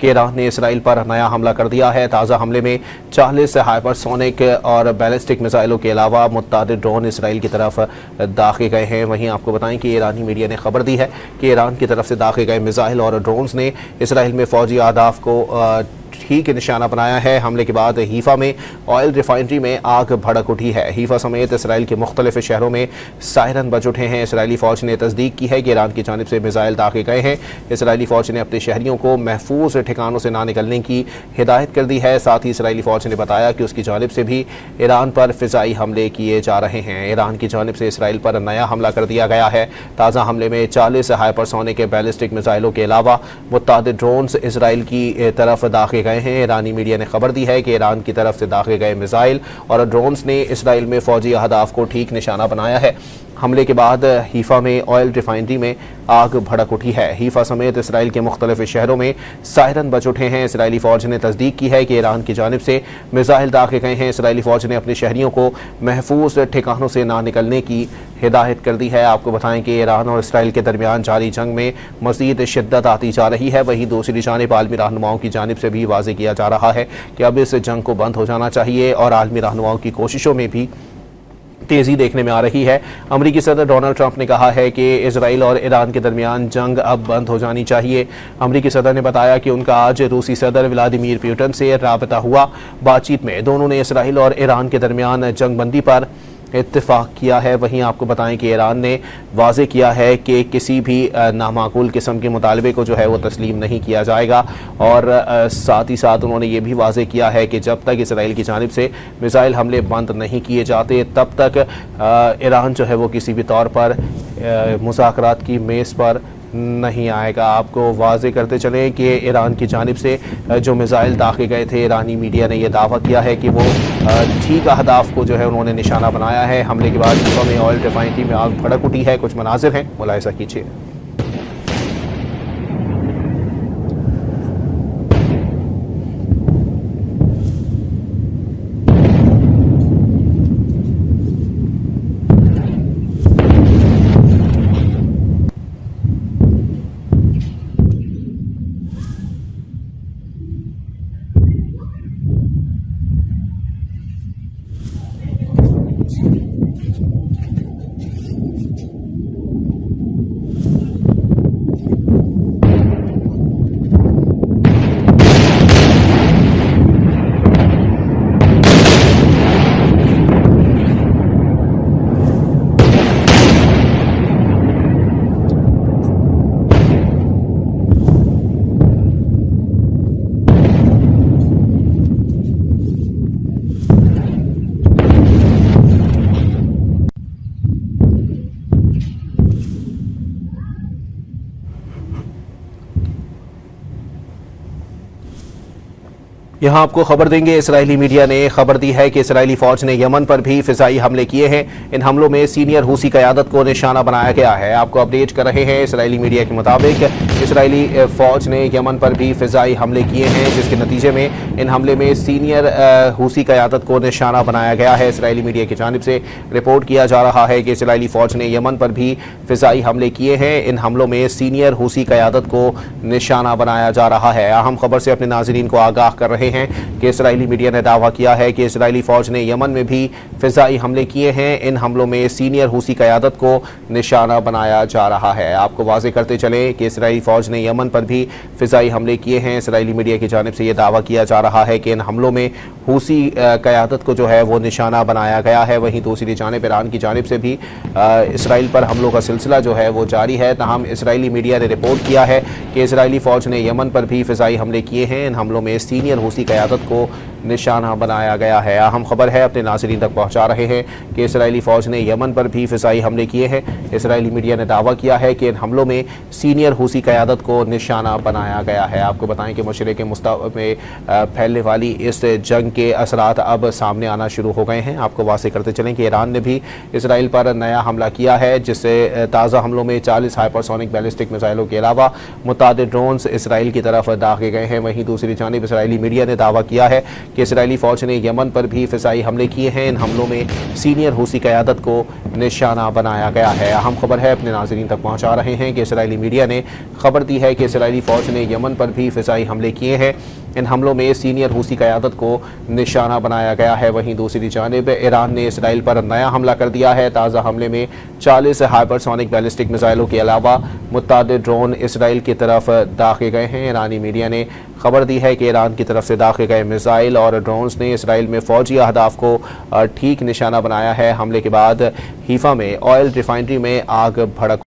कि ईरान ने इसराइल पर नया हमला कर दिया है। ताज़ा हमले में 40 हाइपरसोनिक और बैलिस्टिक मिसाइलों के अलावा मुतअद्दिद ड्रोन इसराइल की तरफ दागे गए हैं। वहीं आपको बताएं कि ईरानी मीडिया ने खबर दी है कि ईरान की तरफ से दागे गए मिसाइल और ड्रोन्स ने इसराइल में फौजी अहदाफ को ठीक निशाना बनाया है। हमले के बाद हीफा में ऑयल रिफाइनरी में आग भड़क उठी है। हीफा समेत इसराइल के मुख्तलिफ शहरों में सायरन बज उठे हैं। इसराइली फौज ने तस्दीक की है कि ईरान की जानिब से मिसाइल दागे गए हैं। इसराइली फौज ने अपने शहरियों को महफूज ठिकानों से ना निकलने की हिदायत कर दी है। साथ ही इसराइली फौज ने बताया कि उसकी जानिब से भी ईरान पर फिजाई हमले किए जा रहे हैं। ईरान की जानिब से इसराइल पर नया हमला कर दिया गया है। ताज़ा हमले में 40 हाइपरसोनिक बैलिस्टिक मिसाइलों के अलावा मुतअद्दिद ड्रोन्स इसराइल की तरफ दागे गए हैं। ईरानी मीडिया ने खबर दी है कि ईरान की तरफ से दागे गए मिसाइल और ड्रोन्स ने इसराइल में फौजी अहदाफ को ठीक निशाना बनाया है। हमले के बाद हीफा में ऑयल रिफाइनरी में आग भड़क उठी है। हीफा समेत इसराइल के मुख्तलिफ शहरों में सायरन बज उठे हैं। इसराइली फौज ने तस्दीक की है कि ईरान की जानिब से मिसाइल दागे गए हैं। इसराइली फौज ने अपने शहरियों को महफूज ठिकानों से ना निकलने की हिदायत कर दी है। आपको बताएं कि ईरान और इसराइल के दरमियान जारी जंग में मज़ीद शिद्दत आती जा रही है। वहीं दूसरी जानिब आलमी रहनुमाओं की जानिब से भी वाज़ेह किया जा रहा है कि अब इस जंग को बंद हो जाना चाहिए और आलमी रहनुमाओं की कोशिशों में भी तेज़ी देखने में आ रही है। अमरीकी सदर डोनाल्ड ट्रंप ने कहा है कि इजराइल और ईरान के दरमियान जंग अब बंद हो जानी चाहिए। अमरीकी सदर ने बताया कि उनका आज रूसी सदर व्लादिमीर पुतिन से राबता हुआ। बातचीत में दोनों ने इजराइल और ईरान के दरमियान जंग बंदी पर इत्तेफाक किया है। वहीं आपको बताएं कि ईरान ने वाज़ेह किया है कि किसी भी नामाकूल किस्म के मुतालबे को जो है वो तस्लीम नहीं किया जाएगा और साथ ही साथ उन्होंने ये भी वाज़ेह किया है कि जब तक इसराइल की जानिब से मिसाइल हमले बंद नहीं किए जाते तब तक ईरान जो है वो किसी भी तौर पर मुज़ाकरात की मेज़ पर नहीं आएगा। आपको वाज़ेह करते चलें कि ईरान की जानिब से जो मिसाइल दागे गए थे, ईरानी मीडिया ने यह दावा किया है कि वो ठीक अहदाफ को जो है उन्होंने निशाना बनाया है। हमले के बाद हीफा में ऑयल रिफाइनरी में आग भड़क उठी है। कुछ मनाजिर हैं, मुलाहिज़ा कीजिए। यहाँ आपको खबर देंगे, इसराइली मीडिया ने खबर दी है कि इसराइली फौज ने यमन पर भी फिजाई हमले किए हैं। इन हमलों में सीनियर हुसी क़यादत को निशाना बनाया गया है। आपको अपडेट कर रहे हैं। इसराइली मीडिया के मुताबिक इसराइली फौज ने यमन पर भी फिजाई हमले किए हैं, जिसके नतीजे में इन हमले में सीनियर हुसी क़यादत को निशाना बनाया गया है। इसराइली मीडिया की जानिब से रिपोर्ट किया जा रहा है कि इसराइली फौज ने यमन पर भी फिजाई हमले किए हैं। इन हमलों में सीनियर हुसी क़यादत को निशाना बनाया जा रहा है। अहम खबर से अपने नाज़रीन को आगाह कर रहे हैं कि इसराइली मीडिया ने दावा किया है कि इसराइली फौज ने यमन में भी फिजाई हमले किए हैं। इन हमलों में सीनियर हुसी क़यादत को निशाना बनाया जा रहा है। आपको वाज़ेह करते चलें कि इसराइली फौज ने यमन पर भी फिजाई हमले किए हैं। इसराइली मीडिया की जानिब से यह दावा किया जा रहा है कि इन हमलों में हुसी क़यादत को जो है वो निशाना बनाया गया है। वहीं दूसरी जानिब ईरान की जानिब से भी इसराइल पर हमलों का सिलसिला जो है वो जारी है। तमाम इसराइली मीडिया ने रिपोर्ट किया है कि इसराइली फौज ने यमन पर भी फिजाई हमले किए हैं। इन हमलों में सीनियर हुसी क़यादत को निशाना बनाया गया है। अहम खबर है, अपने नाज़रीन तक पहुंचा रहे हैं कि इसराइली फौज ने यमन पर भी फिजाई हमले किए हैं। इसराइली मीडिया ने दावा किया है कि इन हमलों में सीनियर हुसी क़यादत को निशाना बनाया गया है। आपको बताएं कि मशरिक़ मुस्तक़बिल में फैलने वाली इस जंग के असरात अब सामने आना शुरू हो गए हैं। आपको वाज़ेह करते चलें कि ईरान ने भी इसराइल पर नया हमला किया है, जिससे ताज़ा हमलों में 40 हाइपरसोनिक बैलिस्टिक मिसाइलों के अलावा मुतअद्दिद ड्रोन्स इसराइल की तरफ दागे गए हैं। वहीं दूसरी जानिब इसराइली मीडिया ने दावा किया है कि इसराइली फौज ने यमन पर भी फिजाई हमले किए हैं। इन हमलों में सीनियर हुसी क़यादत को निशाना बनाया गया है। अहम खबर है, अपने नाज़रीन तक पहुंचा रहे हैं कि इसराइली मीडिया ने खबर दी है कि इसराइली फ़ौज ने यमन पर भी फ़िज़ाई हमले किए हैं। इन हमलों में सीनियर रूसी क़यादत को निशाना बनाया गया है। वहीं दूसरी जानिब ईरान ने इसराइल पर नया हमला कर दिया है। ताज़ा हमले में 40 हाइपरसोनिक बैलिस्टिक मिसाइलों के अलावा मुतअद्दिद ड्रोन इसराइल की तरफ दागे गए हैं। ईरानी मीडिया ने खबर दी है कि ईरान की तरफ से दागे गए मिसाइल और ड्रोन्स ने इसराइल में फ़ौजी अहदाफ को ठीक निशाना बनाया है। हमले के बाद हीफा में ऑयल रिफाइनरी में आग भड़क